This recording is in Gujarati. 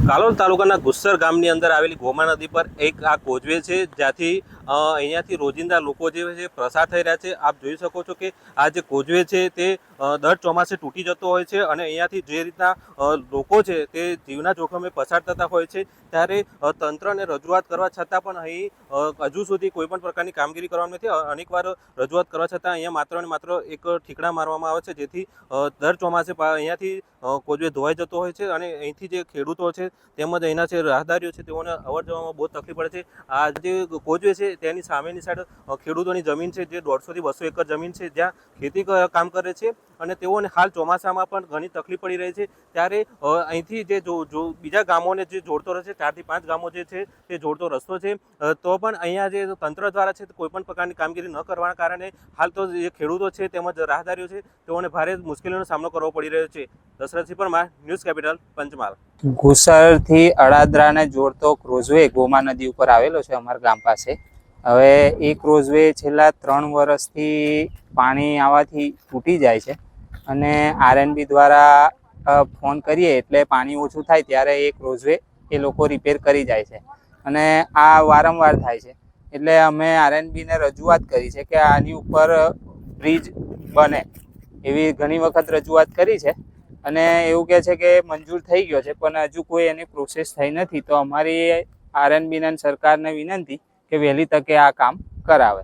કાલોલ તાલુકાના ગુસ્સર ગામની અંદર આવેલી ગોમા નદી પર એક આ કોઝવે છે, જ્યાંથી અહીંયાથી રોજિંદા લોકો જે છે પસાર થઈ રહ્યા છે। આપ જોઈ શકો છો કે આ જે કોઝવે છે તે દર ચોમાસે તૂટી જતો હોય છે અને અહીંયાથી જે રીતના લોકો છે તે જીવના જોખમે પસાર થતા હોય છે, ત્યારે તંત્રને રજૂઆત કરવા છતાં પણ અહીં હજુ સુધી કોઈ પણ પ્રકારની કામગીરી કરવામાં નથી। અનેકવાર રજૂઆત કરવા છતાં અહીંયા માત્ર ને માત્ર એક ઠીકડા મારવામાં આવે છે, જેથી દર ચોમાસે અહીંયાથી કોઝવે ધોવાઈ જતો હોય છે અને અહીંથી જે ખેડૂતો છે તેમજ અહીંના જે રાહદારીઓ છે તેઓને અવર જવામાં બહુ તકલીફ પડે છે। આ જે કોઝવે છે તેની સામેની સાઈડ ખેડૂતોની જમીન છે, જે 150 થી 200 એકર જમીન છે, જ્યાં ખેતી કામ કરે છે અને તેઓને હાલ ચોમાસામાં પણ ઘણી તકલીફ પડી રહી છે। ત્યારે અહીંથી જે બીજા ગામોને જે જોડતો રહે છે, 4 થી 5 ગામો જે છે તે જોડતો રસ્તો છે, તો પણ અહીંયા જે તંત્ર દ્વારા છે કોઈ પણ પ્રકારની કામગીરી ન કરવાના કારણે હાલ તો જે ખેડૂતો છે તેમજ રાહદારીઓ છે તેઓને ભારે મુશ્કેલીનો સામનો કરવો પડી રહ્યો છે। Dashrathsinh Parmar, news capital, Panchmahal. ગુસરથી અડાદરાને જોડતો ક્રોઝવે ગોમા નદી ઉપર આવેલો છે અમારા ગામ પાસે। હવે એ ક્રોઝવે છેલ્લા 3 વર્ષથી પાણી આવવાથી તૂટી જાય છે અને આરએનબી દ્વારા ફોન કરીએ એટલે પાણી ઓછું થાય ત્યારે એ ક્રોઝવે એ લોકો રિપેર કરી જાય છે અને આ વારંવાર થાય છે। એટલે અમે આરએનબીને રજૂઆત કરી છે કે આની ઉપર બ્રિજ બને એવી ઘણી વખત રજૂઆત કરી છે અને એવું કહે છે કે મંજૂર થઈ ગયો છે, પણ હજુ કોઈ એની પ્રોસેસ થઈ નથી। તો અમારી આરએનબીને સરકારને વિનંતી કે વહેલી તકે આ કામ કરાવે।